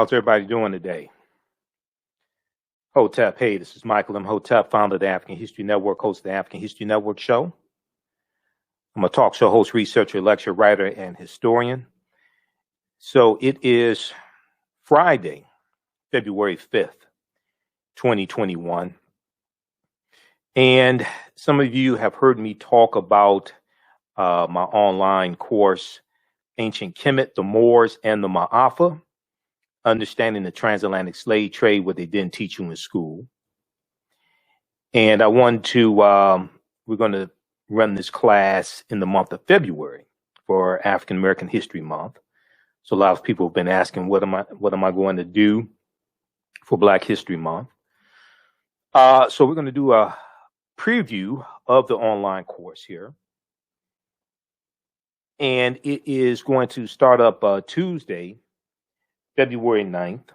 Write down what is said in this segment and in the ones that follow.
How's everybody doing today? Hotep, hey, this is Michael Imhotep, founder of the African History Network, host of the African History Network show. I'm a talk show host, researcher, lecturer, writer, and historian. So it is Friday, February 5th, 2021. And some of you have heard me talk about my online course, Ancient Kemet, the Moors, and the Maafa. Understanding the transatlantic slave trade, what they didn't teach you in school. And I want to, we're going to run this class in the month of February for African American History Month. So a lot of people have been asking, what am I going to do for Black History Month? So we're going to do a preview of the online course here. And it is going to start up Tuesday, February 9th,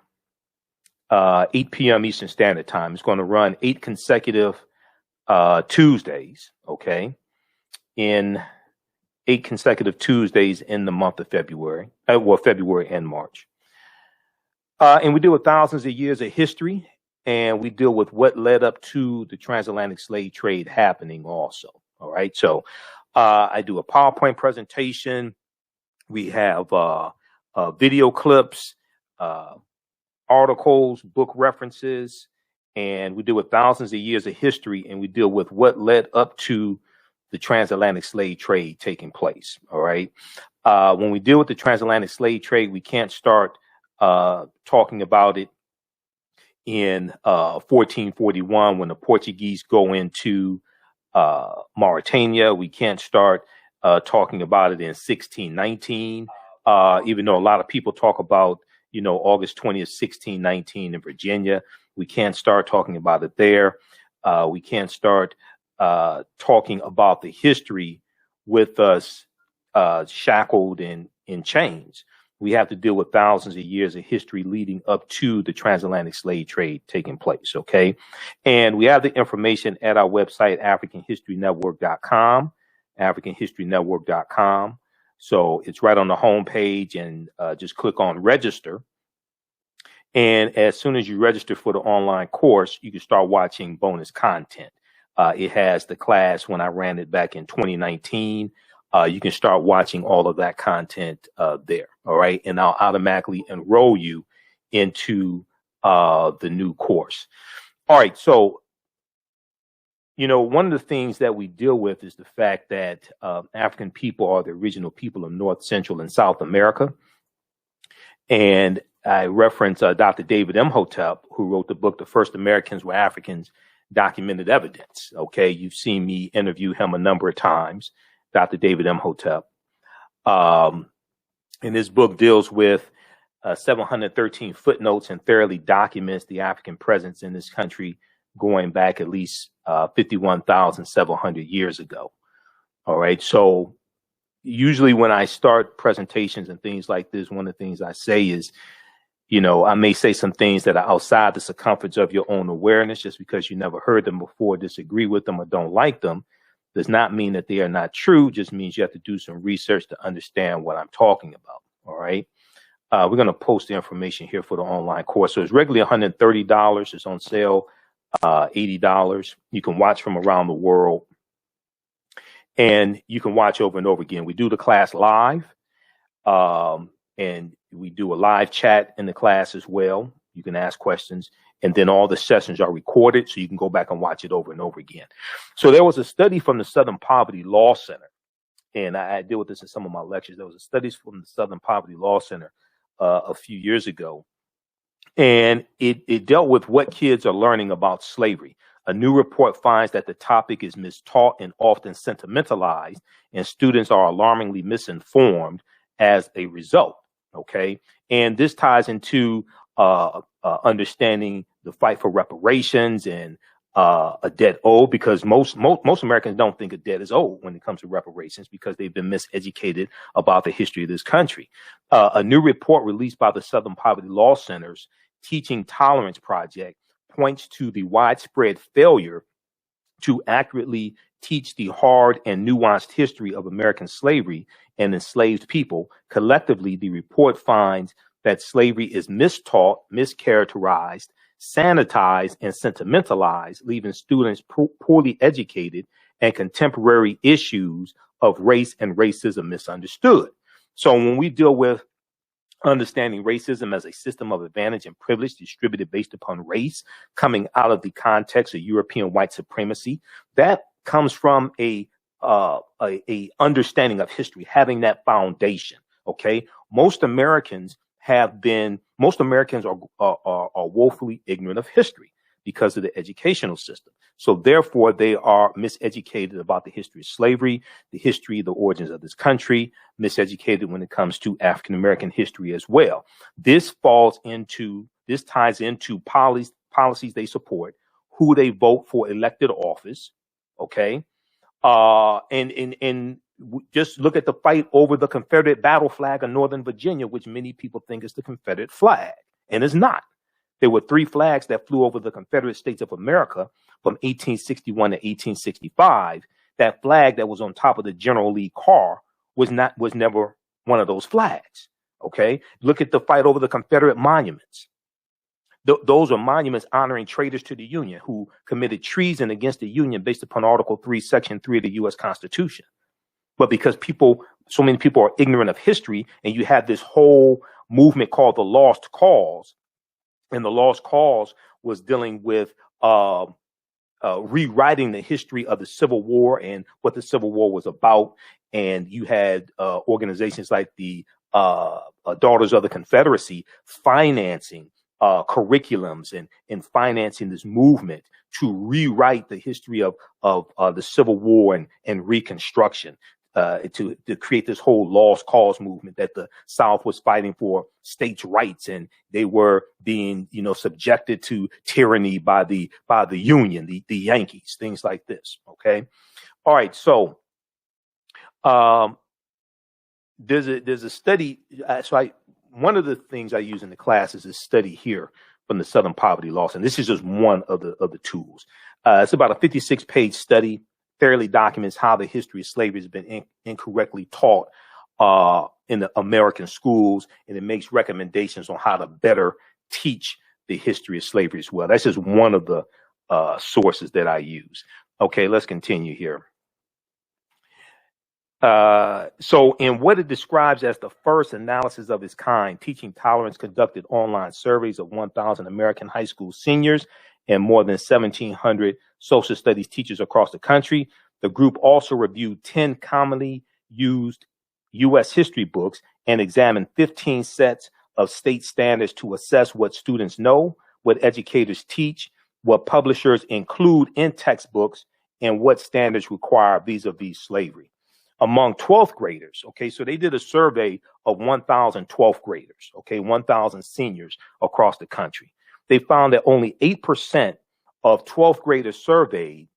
8 p.m. Eastern Standard Time. It's going to run 8 consecutive Tuesdays, okay, in 8 consecutive Tuesdays in the month of February, February and March. And we deal with thousands of years of history, and we deal with what led up to the transatlantic slave trade happening also, all right? So I do a PowerPoint presentation. We have video clips, articles, book references, and we deal with thousands of years of history, and we deal with what led up to the transatlantic slave trade taking place. All right. When we deal with the transatlantic slave trade, we can't start talking about it in 1441 when the Portuguese go into Mauritania. We can't start talking about it in 1619, even though a lot of people talk about August 20th, 1619 in Virginia. We can't start talking about it there. We can't start talking about the history with us shackled in chains. We have to deal with thousands of years of history leading up to the transatlantic slave trade taking place, okay? And we have the information at our website, AfricanHistoryNetwork.com, AfricanHistoryNetwork.com. So it's right on the home page, and just click on register. And as soon as you register for the online course, you can start watching bonus content. It has the class when I ran it back in 2019. You can start watching all of that content there. All right. And I'll automatically enroll you into the new course. All right. So, one of the things that we deal with is the fact that African people are the original people of North, Central, and South America. And I reference Dr. David Imhotep, who wrote the book, The First Americans Were Africans, Documented Evidence. Okay, you've seen me interview him a number of times, Dr. David Imhotep. And this book deals with 713 footnotes and thoroughly documents the African presence in this country going back at least 51,700 years ago. All right. So usually when I start presentations and things like this, one of the things I say is, I may say some things that are outside the circumference of your own awareness. Just because you never heard them before, disagree with them, or don't like them does not mean that they are not true. Just means you have to do some research to understand what I'm talking about. All right. We're going to post the information here for the online course. So it's regularly $130. It's on sale $80. You can watch from around the world, and you can watch over and over again. We do the class live, and we do a live chat in the class as well. You can ask questions, and then all the sessions are recorded, so you can go back and watch it over and over again. So there was a study from the Southern Poverty Law Center, and I deal with this in some of my lectures. There was a study from the Southern Poverty Law Center a few years ago, and it dealt with what kids are learning about slavery. A new report finds that the topic is mistaught and often sentimentalized, and students are alarmingly misinformed as a result. Okay. And this ties into understanding the fight for reparations and a debt owed, because most Americans don't think a debt is owed when it comes to reparations because they've been miseducated about the history of this country. A new report released by the Southern Poverty Law Center's Teaching Tolerance Project points to the widespread failure to accurately teach the hard and nuanced history of American slavery and enslaved people. Collectively, the report finds that slavery is mistaught, mischaracterized, sanitized, and sentimentalized, leaving students poorly educated and contemporary issues of race and racism misunderstood. So when we deal with understanding racism as a system of advantage and privilege distributed based upon race, coming out of the context of European white supremacy, that comes from a understanding of history, having that foundation. Okay, most Americans are woefully ignorant of history because of the educational system. So therefore, they are miseducated about the history of slavery, the history, the origins of this country, miseducated when it comes to African American history as well. This ties into policies they support, who they vote for elected office. Okay, and just look at the fight over the Confederate battle flag of Northern Virginia, which many people think is the Confederate flag, and it's not. There were 3 flags that flew over the Confederate States of America from 1861 to 1865. That flag that was on top of the General Lee car was never one of those flags. Okay, look at the fight over the Confederate monuments. Those are monuments honoring traitors to the Union who committed treason against the Union based upon Article 3, Section 3 of the U.S. Constitution. But because so many people are ignorant of history, and you have this whole movement called the Lost Cause, and the Lost Cause was dealing with rewriting the history of the Civil War and what the Civil War was about. And you had organizations like the Daughters of the Confederacy financing curriculums and financing this movement to rewrite the history of the Civil War and Reconstruction. To create this whole lost cause movement that the South was fighting for states' rights, and they were being, subjected to tyranny by the Union, the Yankees, things like this. Okay, all right. So, there's a study. One of the things I use in the class is a study here from the Southern Poverty Law, and this is just one of the tools. It's about a 56-page study. Thoroughly documents how the history of slavery has been incorrectly taught in the American schools, and it makes recommendations on how to better teach the history of slavery as well. That's just one of the sources that I use. Okay, let's continue here. So in what it describes as the first analysis of its kind, Teaching Tolerance conducted online surveys of 1,000 American high school seniors and more than 1,700 social studies teachers across the country. The group also reviewed 10 commonly used U.S. history books and examined 15 sets of state standards to assess what students know, what educators teach, what publishers include in textbooks, and what standards require vis-a-vis slavery. Among 12th graders, okay, so they did a survey of 1,000 12th graders, okay, 1,000 seniors across the country. They found that only 8% of 12th graders surveyed,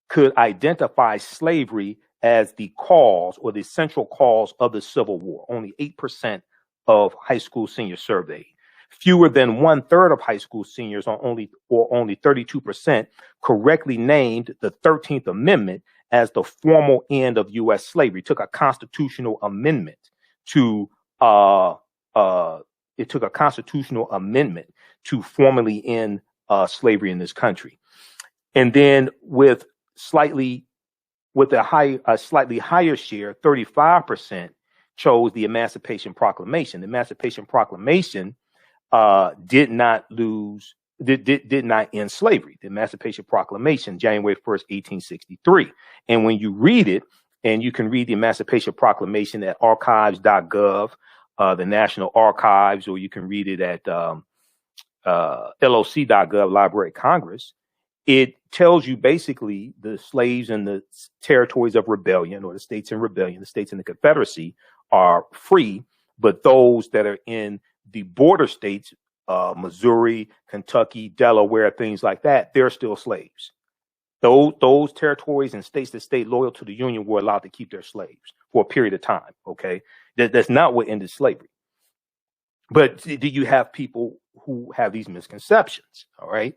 could identify slavery as the cause or the central cause of the Civil War. Only 8% of high school seniors surveyed. Fewer than 1/3 of high school seniors, only 32%, correctly named the 13th Amendment as the formal end of U.S. slavery. It took a constitutional amendment to formally end slavery in this country. And then with a slightly higher share, 35% chose the Emancipation Proclamation. The Emancipation Proclamation did not end slavery. The Emancipation Proclamation, January 1st, 1863. And when you read it, and you can read the Emancipation Proclamation at archives.gov, the National Archives, or you can read it at LOC.gov, Library of Congress. It tells you basically the slaves in the territories of rebellion, or the states in rebellion, the states in the Confederacy, are free, but those that are in the border states, Missouri, Kentucky, Delaware, things like that, they're still slaves. Those territories and states that stayed loyal to the Union were allowed to keep their slaves for a period of time. Okay, that's not what ended slavery. But do you have people who have these misconceptions? All right.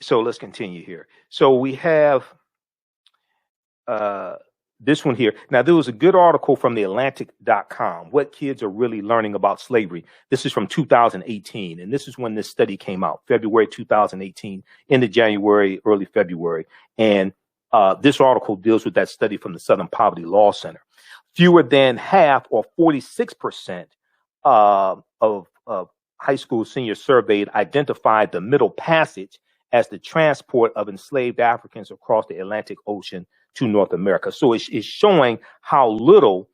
So let's continue here. So we have this one here. Now, there was a good article from the Atlantic.com, What Kids Are Really Learning About Slavery. This is from 2018, and this is when this study came out, February 2018, into January, early February. And this article deals with that study from the Southern Poverty Law Center. Fewer than half, or 46%, of high school seniors surveyed identified the Middle Passage as the transport of enslaved Africans across the Atlantic Ocean to North America. So it's showing how little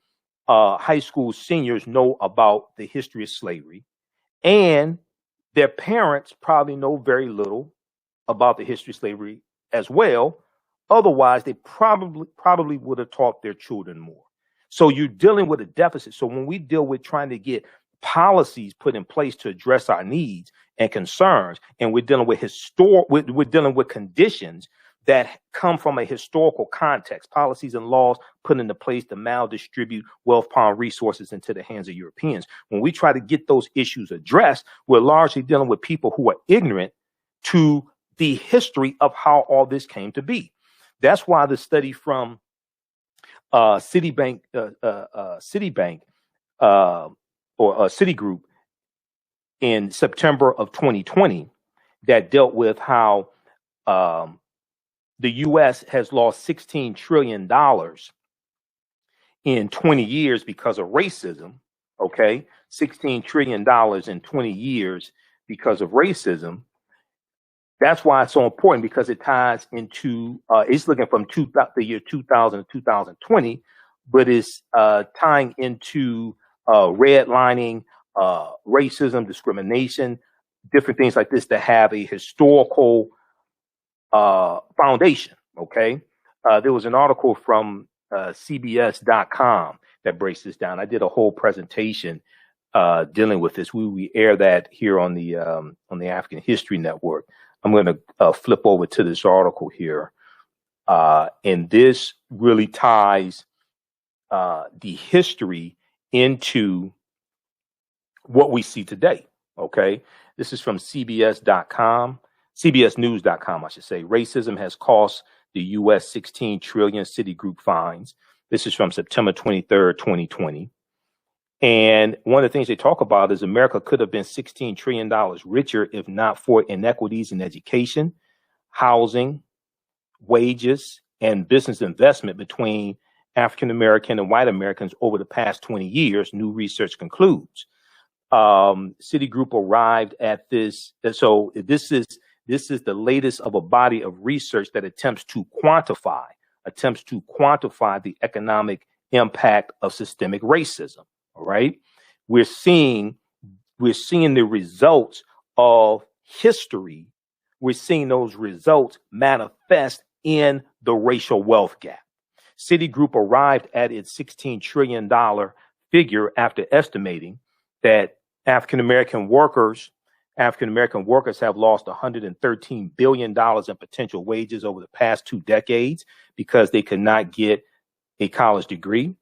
high school seniors know about the history of slavery, and their parents probably know very little about the history of slavery as well. Otherwise, they probably would have taught their children more. So you're dealing with a deficit. So when we deal with trying to get policies put in place to address our needs and concerns, and we're dealing with we're dealing with conditions that come from a historical context, policies and laws put into place to maldistribute wealth, power, and resources into the hands of Europeans. When we try to get those issues addressed, we're largely dealing with people who are ignorant to the history of how all this came to be. That's why the study from Citigroup in September of 2020 that dealt with how the U.S. has lost $16 trillion in 20 years because of racism. Okay, $16 trillion in 20 years because of racism. That's why it's so important, because it ties into, it's looking from the year 2000 to 2020, but it's tying into redlining, racism, discrimination, different things like this that have a historical foundation. Okay. There was an article from CBS.com that breaks this down. I did a whole presentation dealing with this. We air that here on the African History Network. I'm going to flip over to this article here. And this really ties the history into what we see today. Okay. This is from CBS.com, CBSnews.com, I should say. Racism has cost the U.S. 16 trillion, Citigroup fines. This is from September 23rd, 2020. And one of the things they talk about is America could have been $16 trillion richer if not for inequities in education, housing, wages, and business investment between African American and white Americans over the past 20 years, new research concludes. Citigroup arrived at this. So this is the latest of a body of research that attempts to quantify the economic impact of systemic racism. All right. We're seeing the results of history. We're seeing those results manifest in the racial wealth gap. Citigroup arrived at its $16 trillion figure after estimating that African American workers have lost $113 billion in potential wages over the past 2 decades because they could not get a college degree.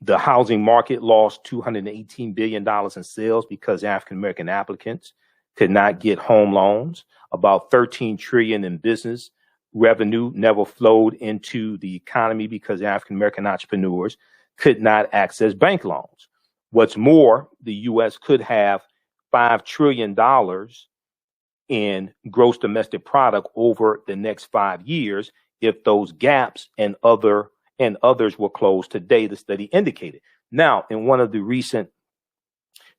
The housing market lost $218 billion in sales because African American applicants could not get home loans. About $13 trillion in business revenue never flowed into the economy because African American entrepreneurs could not access bank loans. What's more, the U.S. could have $5 trillion in gross domestic product over the next 5 years if those gaps and others were closed today, the study indicated. Now, in one of the recent,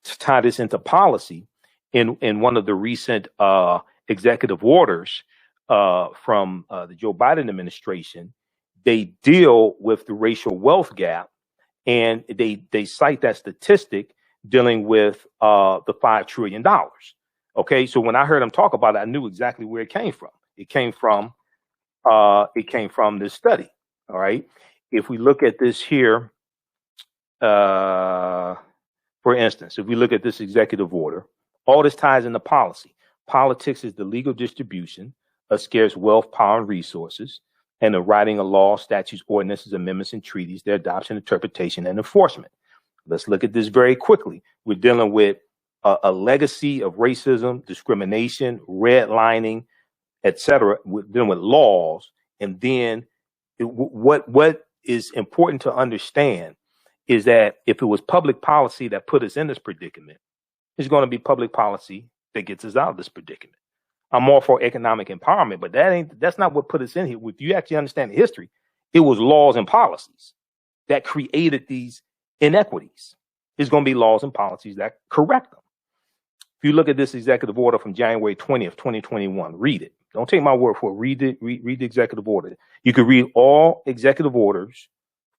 to tie this into policy, in one of the recent executive orders from the Joe Biden administration, they deal with the racial wealth gap, and they cite that statistic dealing with the $5 trillion. Okay, so when I heard him talk about it, I knew exactly where it came from. It came from this study. All right. If we look at this here, for instance, if we look at this executive order, all this ties into policy. Politics is the legal distribution of scarce wealth, power, and resources, and the writing of laws, statutes, ordinances, amendments, and treaties, their adoption, interpretation, and enforcement. Let's look at this very quickly. We're dealing with a legacy of racism, discrimination, redlining, etc. We're dealing with laws, and then What is important to understand is that if it was public policy that put us in this predicament, it's going to be public policy that gets us out of this predicament. I'm all for economic empowerment, but that's not what put us in here. If you actually understand the history, it was laws and policies that created these inequities. It's going to be laws and policies that correct them. If you look at this executive order from January 20th, 2021, read it. Don't take my word for it. Read the executive order. You can read all executive orders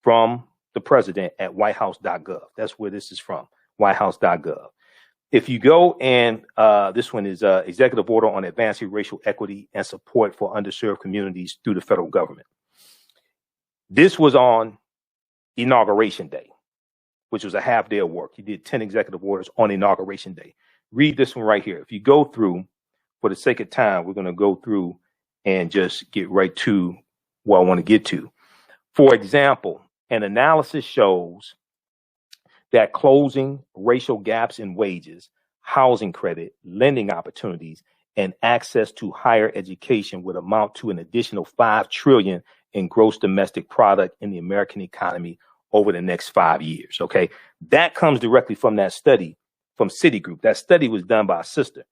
from the president at whitehouse.gov. That's where this is from, whitehouse.gov. If you go and this one is executive order on advancing racial equity and support for underserved communities through the federal government. This was on Inauguration Day, which was a half day of work. He did 10 executive orders on Inauguration Day. Read this one right here. If you go through, for the sake of time, we're going to go through and just get right to what I want to get to. For example, an analysis shows that closing racial gaps in wages, housing credit, lending opportunities, and access to higher education would amount to an additional $5 trillion in gross domestic product in the American economy over the next 5 years. Okay, that comes directly from that study from Citigroup. That study was done by a sister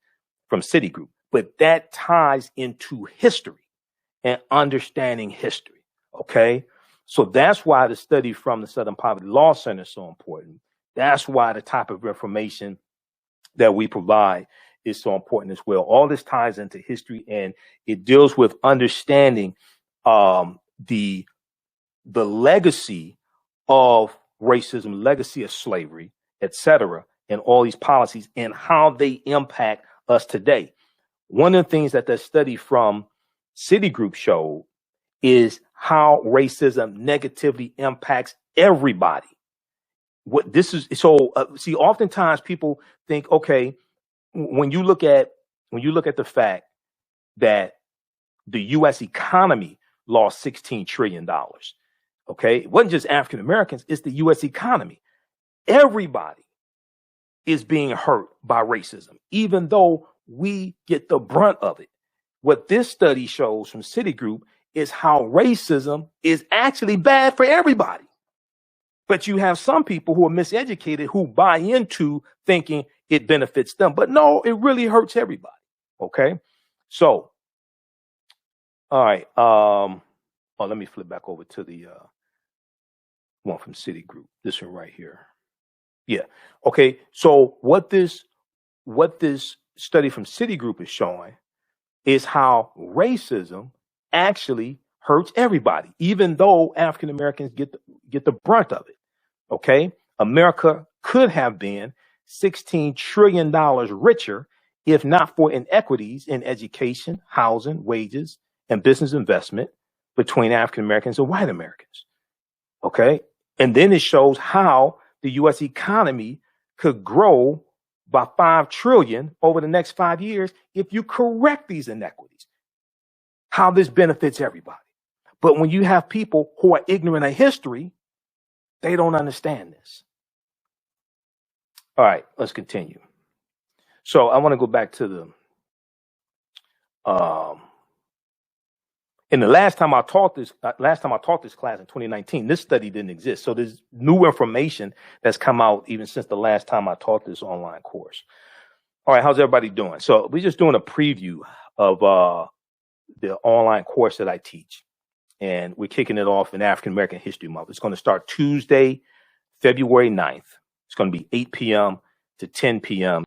from Citigroup, but that ties into history and understanding history. Okay, so that's why the study from the Southern Poverty Law Center is so important. That's why the type of information that we provide is so important as well. All this ties into history, and it deals with understanding the legacy of racism, legacy of slavery, etc., and all these policies and how they impact us today. One of the things that study from Citigroup showed is how racism negatively impacts everybody. What this is, so see, oftentimes people think, okay, when you look at the fact that the U.S. economy lost $16 trillion, okay, it wasn't just African Americans, it's the U.S. economy. Everybody is being hurt by racism, even though we get the brunt of it. What this study shows from Citigroup is how racism is actually bad for everybody. But you have some people who are miseducated who buy into thinking it benefits them. But no, it really hurts everybody. Okay. So, all right. Let me flip back over to the one from Citigroup. This one right here. Yeah. Okay. So what this study from Citigroup is showing is how racism actually hurts everybody, even though African Americans get the brunt of it. Okay, America could have been $16 trillion richer if not for inequities in education, housing, wages, and business investment between African Americans and white Americans. Okay, and then it shows how the U.S. economy could grow by $5 trillion over the next 5 years if you correct these inequities. How this benefits everybody. But when you have people who are ignorant of history, they don't understand this. All right, let's continue. So I want to go back to the, and the last time I taught this class in 2019, this study didn't exist. So there's new information that's come out even since the last time I taught this online course. All right, how's everybody doing? So we're just doing a preview of the online course that I teach. And we're kicking it off in African American History Month. It's going to start Tuesday, February 9th. It's going to be 8 p.m. to 10 p.m.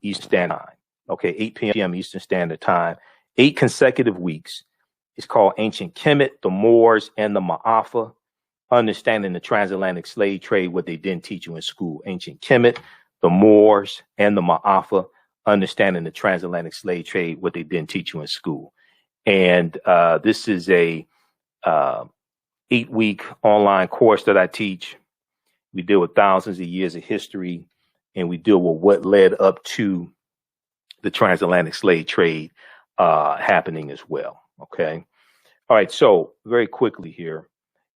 Eastern Standard Time. Okay, 8 p.m. Eastern Standard Time. 8 consecutive weeks. It's called Ancient Kemet, the Moors, and the Maafa. Understanding the transatlantic slave trade, what they didn't teach you in school. Ancient Kemet, the Moors, and the Maafa. Understanding the transatlantic slave trade, what they didn't teach you in school. And this is a 8-week online course that I teach. We deal with thousands of years of history, and we deal with what led up to the transatlantic slave trade happening as well. Okay. All right. So very quickly here,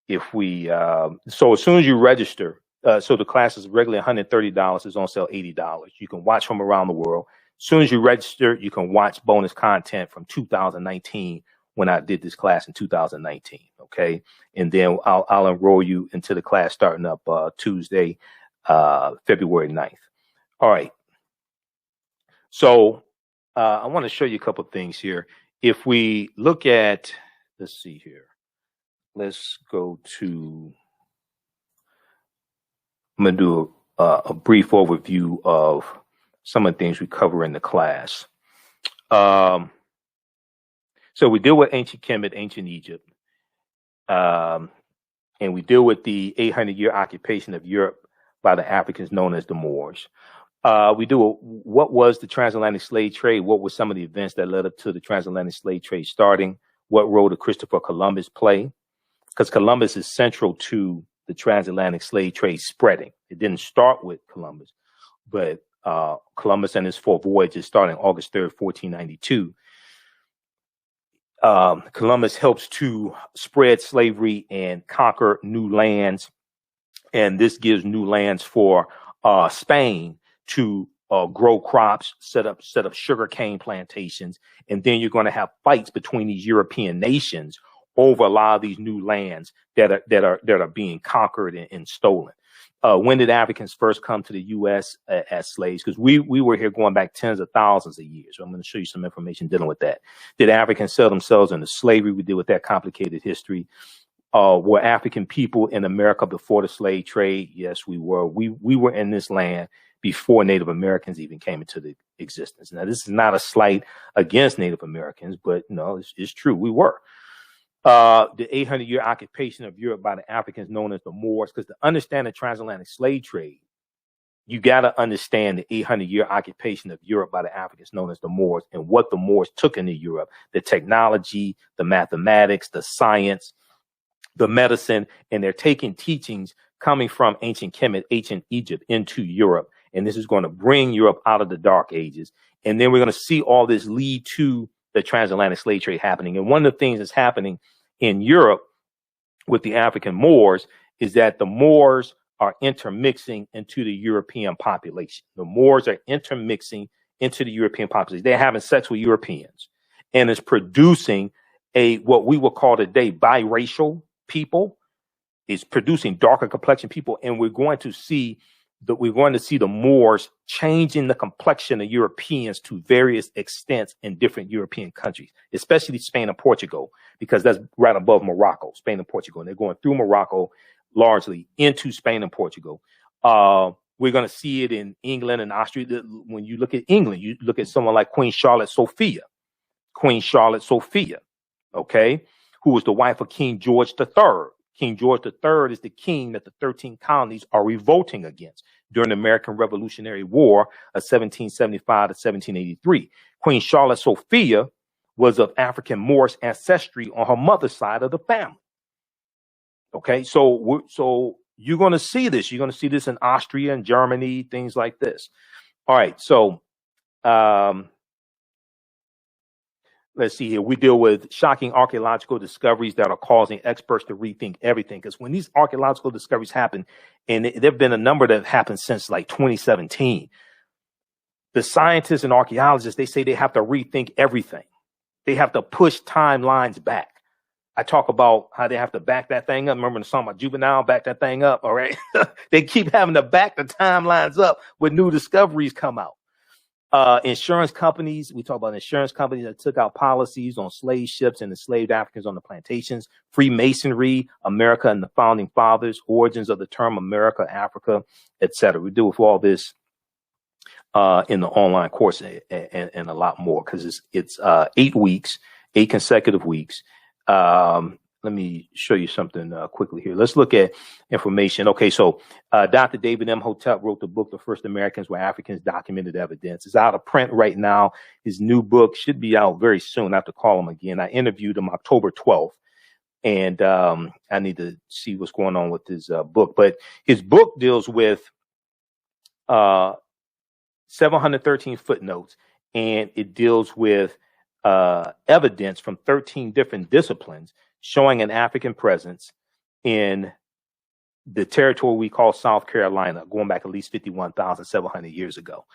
if we so as soon as you register, so the class is regularly $130. It's on sale $80. You can watch from around the world. As soon as you register, you can watch bonus content from 2019 when when I did this class in 2019. Okay. And then I'll enroll you into the class starting up Tuesday, February 9th. All right. So I want to show you a couple of things here. If we look at, let's see here. Let's go to, I'm going to do a brief overview of some of the things we cover in the class. So we deal with ancient Kemet, ancient Egypt, and we deal with the 800-year occupation of Europe by the Africans known as the Moors. We do what was the transatlantic slave trade? What were some of the events that led up to the transatlantic slave trade starting? What role did Christopher Columbus play? Because Columbus is central to the transatlantic slave trade spreading. It didn't start with Columbus, but Columbus and his 4 voyages starting August 3rd, 1492. Columbus helps to spread slavery and conquer new lands. And this gives new lands for Spain to grow crops, set up sugarcane plantations. And then you're going to have fights between these European nations over a lot of these new lands that are being conquered and stolen. When did Africans first come to the U.S. as slaves? Because we were here going back tens of thousands of years. So I'm going to show you some information dealing with that. Did Africans sell themselves into slavery? We deal with that complicated history. Were African people in America before the slave trade? Yes, we were. We were in this land before Native Americans even came into the existence. Now, this is not a slight against Native Americans, but no, it's true. We were. The 800-year occupation of Europe by the Africans known as the Moors, because to understand the transatlantic slave trade, you got to understand the 800-year occupation of Europe by the Africans known as the Moors and what the Moors took into Europe, the technology, the mathematics, the science, the medicine, and they're taking teachings coming from ancient Kemet, ancient Egypt into Europe. And this is going to bring Europe out of the dark ages. And then we're going to see all this lead to the transatlantic slave trade happening. And one of the things that's happening in Europe with the African Moors is that the Moors are intermixing into the European population. The Moors are intermixing into the European population. They're having sex with Europeans, and it's producing what we would call today biracial people. It's producing darker complexion people, and we're going to see the Moors changing the complexion of Europeans to various extents in different European countries, especially Spain and Portugal, because that's right above Morocco, Spain and Portugal. And they're going through Morocco largely into Spain and Portugal. We're going to see it in England and Austria. When you look at England, you look at someone like Queen Charlotte Sophia, okay, who was the wife of King George III. King George III is the king that the 13 colonies are revolting against during the American Revolutionary War of 1775 to 1783. Queen Charlotte Sophia was of African Moorish ancestry on her mother's side of the family. Okay, so you're going to see this. You're going to see this in Austria and Germany, things like this. All right, so let's see here. We deal with shocking archaeological discoveries that are causing experts to rethink everything. Because when these archaeological discoveries happen, and there have been a number that have happened since like 2017, the scientists and archaeologists, they say they have to rethink everything. They have to push timelines back. I talk about how they have to back that thing up. Remember the song about Juvenile, back that thing up, all right? They keep having to back the timelines up when new discoveries come out. Insurance companies, we talk about insurance companies that took out policies on slave ships and enslaved Africans on the plantations, Freemasonry, America and the founding fathers, origins of the term America, Africa, etc. We deal with all this in the online course and a lot more, because it's 8 weeks, 8 consecutive weeks. Let me show you something quickly here. Let's look at information. Okay, so Dr. David Imhotep wrote the book, The First Americans Were Africans, Documented Evidence. It's out of print right now. His new book should be out very soon. I have to call him again. I interviewed him October 12th, and I need to see what's going on with his book. But his book deals with 713 footnotes, and it deals with evidence from 13 different disciplines showing an African presence in the territory we call South Carolina, going back at least 51,700 years ago.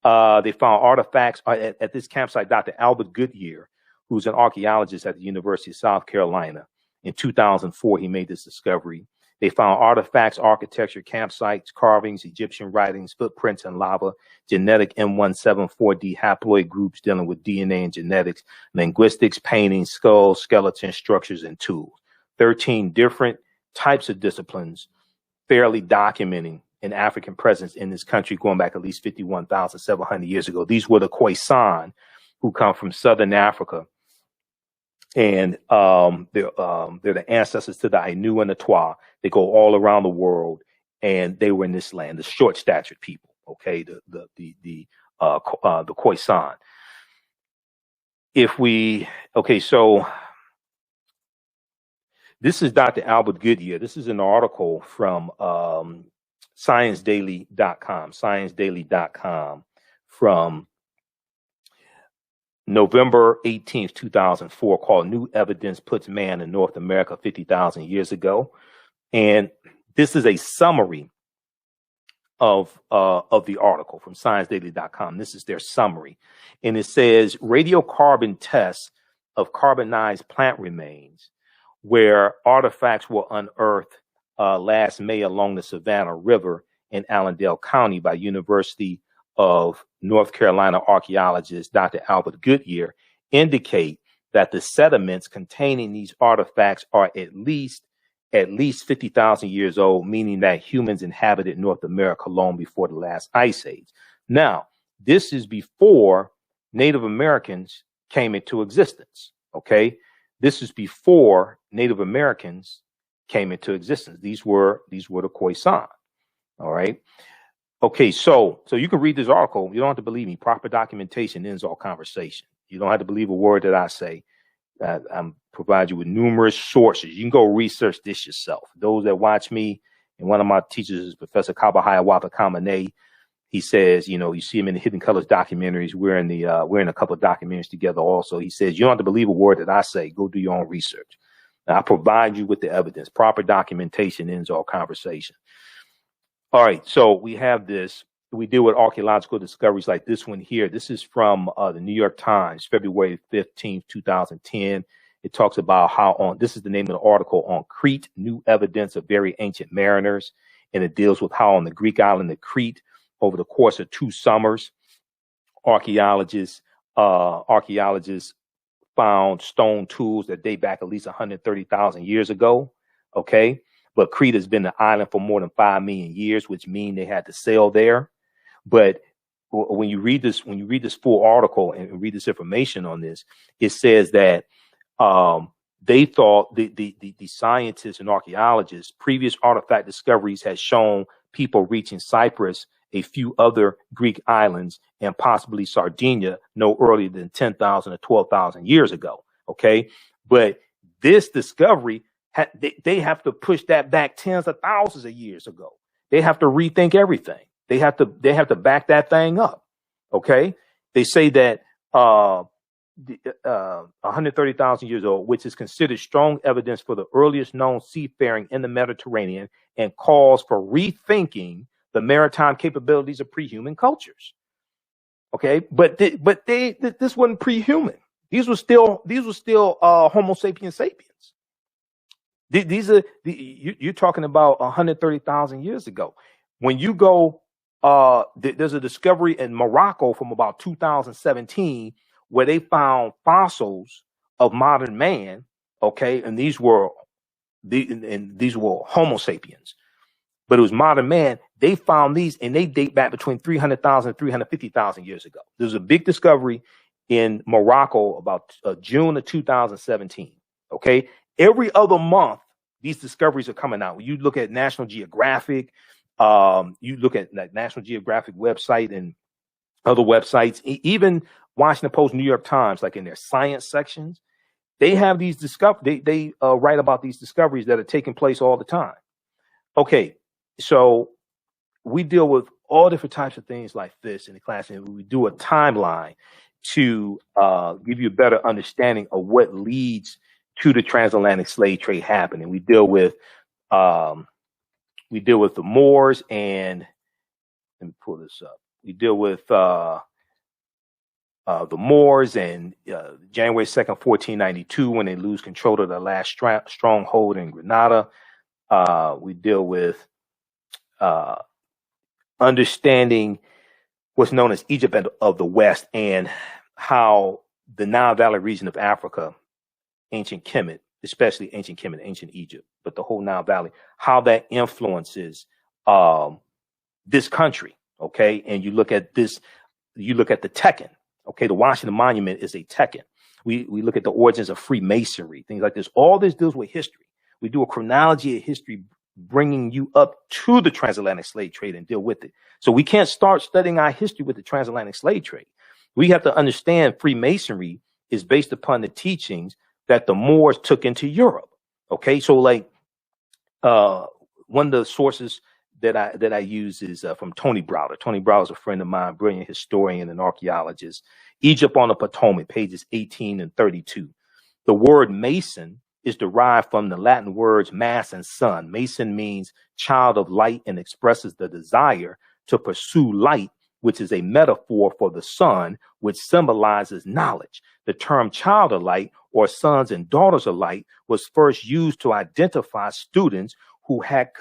They found artifacts at this campsite. Dr. Albert Goodyear, who's an archaeologist at the University of South Carolina. In 2004, he made this discovery. They found artifacts, architecture, campsites, carvings, Egyptian writings, footprints in lava, genetic M174D haploid groups dealing with DNA and genetics, linguistics, paintings, skulls, skeletons, structures, and tools. 13 different types of disciplines fairly documenting an African presence in this country going back at least 51,700 years ago. These were the Khoisan, who come from Southern Africa. And they're the ancestors to the Ainu and the Twa. They go all around the world, and they were in this land, the short-statured people. Okay, the Khoisan. So this is Dr. Albert Goodyear. This is an article from ScienceDaily.com from November 18th, 2004, called New Evidence Puts Man in North America 50,000 Years Ago. And this is a summary of the article from ScienceDaily.com. This is their summary. And it says radiocarbon tests of carbonized plant remains, where artifacts were unearthed last May along the Savannah River in Allendale County by University of North Carolina archaeologist Dr. Albert Goodyear, indicate that the sediments containing these artifacts are at least 50,000 years old, meaning that humans inhabited North America long before the last ice age. Now, this is before Native Americans came into existence. Okay, this is before Native Americans came into existence. These were the Khoisan. All right. Okay, so you can read this article. You don't have to believe me. Proper documentation ends all conversation. You don't have to believe a word that I say. I'm provide you with numerous sources. You can go research this yourself. Those that watch me, and one of my teachers is Professor Kabahaya Kamane. He says, you see him in the Hidden Colors documentaries. We're in a couple of documentaries together also. He says, you don't have to believe a word that I say. Go do your own research. Now, I provide you with the evidence. Proper documentation ends all conversation. All right, so we have this. We deal with archaeological discoveries like this one here. This is from the New York Times, February 15th, 2010. It talks about this is the name of the article, on Crete, new evidence of very ancient mariners. And it deals with how on the Greek island of Crete, over the course of 2 summers, archaeologists found stone tools that date back at least 130,000 years ago. Okay. But Crete has been an island for more than 5 million years, which means they had to sail there. But when you read this full article and read this information on this, it says that they thought the scientists and archaeologists, previous artifact discoveries had shown people reaching Cyprus, a few other Greek islands, and possibly Sardinia no earlier than 10,000 or 12,000 years ago. Okay, but this discovery, they have to push that back tens of thousands of years ago. They have to rethink everything. They have to back that thing up. Okay. They say that 130,000 years old, which is considered strong evidence for the earliest known seafaring in the Mediterranean, and calls for rethinking the maritime capabilities of pre-human cultures. Okay. But this wasn't pre-human. These were still Homo sapiens sapiens. You're talking about 130,000 years ago. When you go, there's a discovery in Morocco from about 2017 where they found fossils of modern man. Okay, and these were Homo sapiens, but it was modern man. They found these, and they date back between 300,000 and 350,000 years ago. There's a big discovery in Morocco about June of 2017. Okay. Every other month, these discoveries are coming out. When you look at National Geographic, you look at like National Geographic website and other websites, even Washington Post, New York Times, like in their science sections, they have these they write about these discoveries that are taking place all the time. Okay, so we deal with all different types of things like this in the class, and we do a timeline to give you a better understanding of what leads to the transatlantic slave trade happening. We deal with the Moors, and let me pull this up. We deal with the Moors, and January 2nd, 1492, when they lose control of the last stronghold in Granada. We deal with understanding what's known as Egypt of the West, and how the Nile Valley region of Africa, ancient Kemet, especially ancient Kemet, ancient Egypt, but the whole Nile Valley, how that influences this country. Okay, and you look at this, you look at the Tekken. Okay, the Washington Monument is a Tekken. We look at the origins of Freemasonry, things like this. All this deals with history. We do a chronology of history, bringing you up to the transatlantic slave trade and deal with it. So we can't start studying our history with the transatlantic slave trade. We have to understand Freemasonry is based upon the teachings that the Moors took into Europe. Okay, so like one of the sources that I use is from Tony Browder. Tony Browder is a friend of mine, brilliant historian and archaeologist. Egypt on the Potomac, pages 18 and 32. The word Mason is derived from the Latin words mass and sun. Mason means child of light and expresses the desire to pursue light, which is a metaphor for the sun, which symbolizes knowledge. The term child of light, or sons and daughters of light, was first used to identify students who had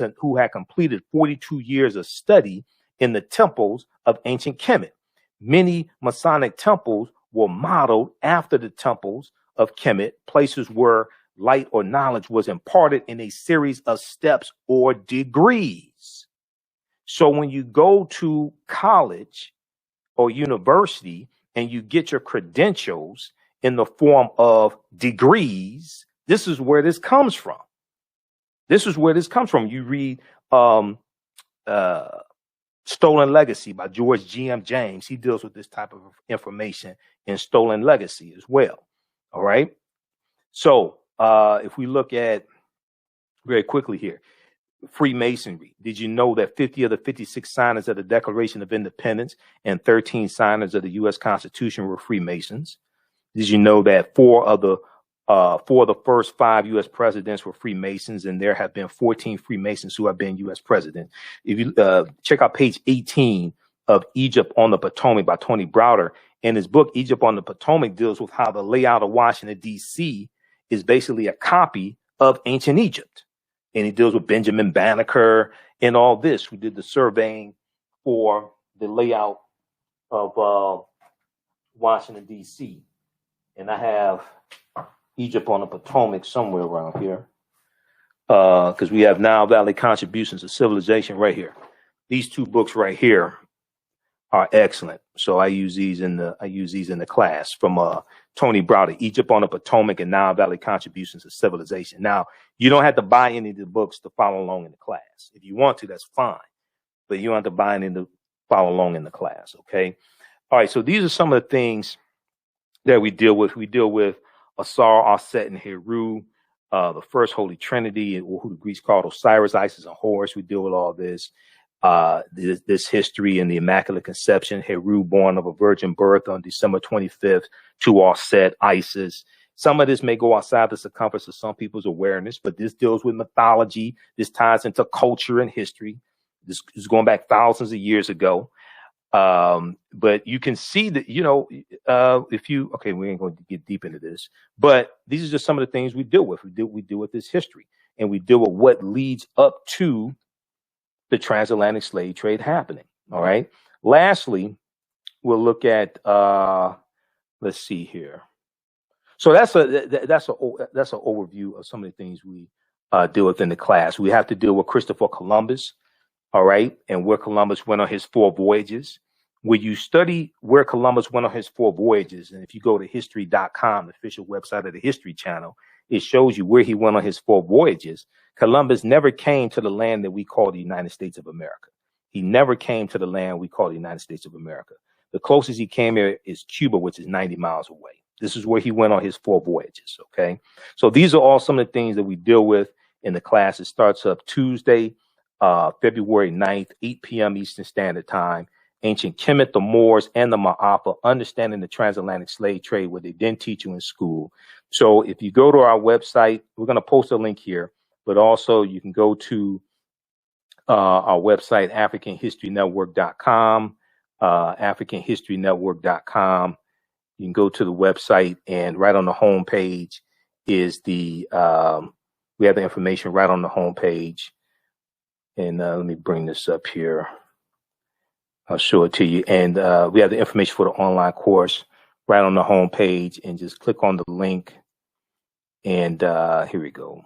completed 42 years of study in the temples of ancient Kemet. Many Masonic temples were modeled after the temples of Kemet, places where light or knowledge was imparted in a series of steps or degrees. So when you go to college or university and you get your credentials in the form of degrees, this is where this comes from. This is where this comes from. You read Stolen Legacy by George G.M. James. He deals with this type of information in Stolen Legacy as well. All right. So if we look at very quickly here, Freemasonry. Did you know that 50 of the 56 signers of the Declaration of Independence and 13 signers of the U.S. Constitution were Freemasons? Did you know that four of the first 5 U.S. presidents were Freemasons, and there have been 14 Freemasons who have been U.S. president? If you check out page 18 of Egypt on the Potomac by Tony Browder, in his book, Egypt on the Potomac, deals with how the layout of Washington, D.C. is basically a copy of ancient Egypt. And he deals with Benjamin Banneker and all this. We did the surveying for the layout of Washington, D.C. And I have Egypt on the Potomac somewhere around here, because we have Nile Valley Contributions to Civilization right here. These 2 books right here are excellent. So I use these in the class from Tony Browder, Egypt on the Potomac and Nile Valley Contributions to Civilization. Now, you don't have to buy any of the books to follow along in the class. If you want to, that's fine, but you don't have to buy any to follow along in the class. Okay. All right. So these are some of the things that we deal with. We deal with Asar, Aset, and Heru, the first Holy Trinity, who the Greeks called Osiris, Isis, and Horus. We deal with all this. This history and the Immaculate Conception, Heru born of a virgin birth on December 25th to Aset, Isis. Some of this may go outside the circumference of some people's awareness, but this deals with mythology. This ties into culture and history. This is going back thousands of years ago. But you can see that, okay, we ain't going to get deep into this, but these are just some of the things we deal with. We deal with this history, and we deal with what leads up to the transatlantic slave trade happening. All right. Lastly, we'll look at, let's see here. So that's an overview of some of the things we deal with in the class. We have to deal with Christopher Columbus. All right. And where Columbus went on his 4 voyages. When you study where Columbus went on his 4 voyages, and if you go to history.com, the official website of the History Channel, it shows you where he went on his 4 voyages. Columbus never came to the land that we call the United States of America. He never came to the land we call the United States of America. The closest he came here is Cuba, which is 90 miles away. This is where he went on his 4 voyages. Okay. So these are all some of the things that we deal with in the class. It starts up Tuesday, February 9th, 8 p.m. Eastern Standard Time. Ancient Kemet, the Moors, and the Maafa, understanding the transatlantic slave trade, what they didn't teach you in school. So if you go to our website, we're going to post a link here, but also you can go to our website, AfricanHistoryNetwork.com, AfricanHistoryNetwork.com, You can go to the website, and right on the home page is the we have the information right on the home page. And let me bring this up here. I'll show it to you. And we have the information for the online course right on the home page, and just click on the link. And here we go.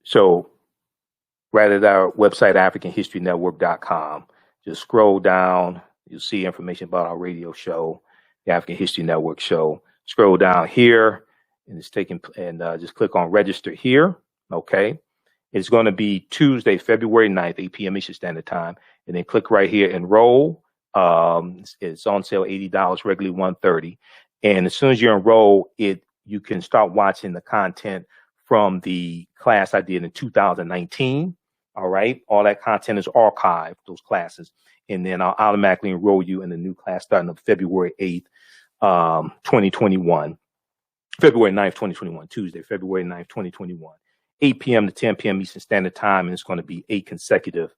So right at our website, AfricanHistoryNetwork.com, just scroll down. You'll see information about our radio show, the African History Network show. Scroll down here, and it's taking, and just click on register here. Okay. It's going to be Tuesday, February 9th, 8 p.m. Eastern Standard Time. And then click right here, enroll. It's on sale $80, regularly $130. And as soon as you enroll, you can start watching the content from the class I did in 2019. All right. All that content is archived, those classes. And then I'll automatically enroll you in the new class starting on February 8th, 2021. February 9th, 2021, Tuesday, February 9th, 2021. 8 p.m. to 10 p.m. Eastern Standard Time, and it's going to be 8 consecutive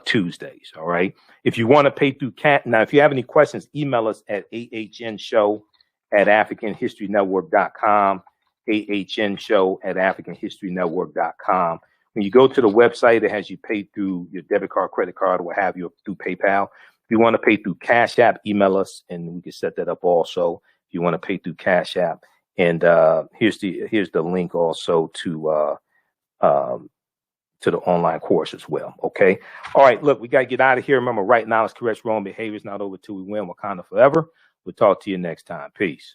Tuesdays. All right. If you want to pay through now, if you have any questions, email us at ahnshow@AfricanHistoryNetwork.com, ahnshow@AfricanHistoryNetwork.com. When you go to the website, it has you pay through your debit card, credit card, or what have you, through PayPal. If you want to pay through Cash App, email us, and we can set that up also. If you want to pay through Cash App, and here's the link also to the online course as well. Okay. All right. Look, we got to get out of here. Remember, right now it's correct wrong behaviors, not over till we win. Wakanda forever. We'll talk to you next time. Peace.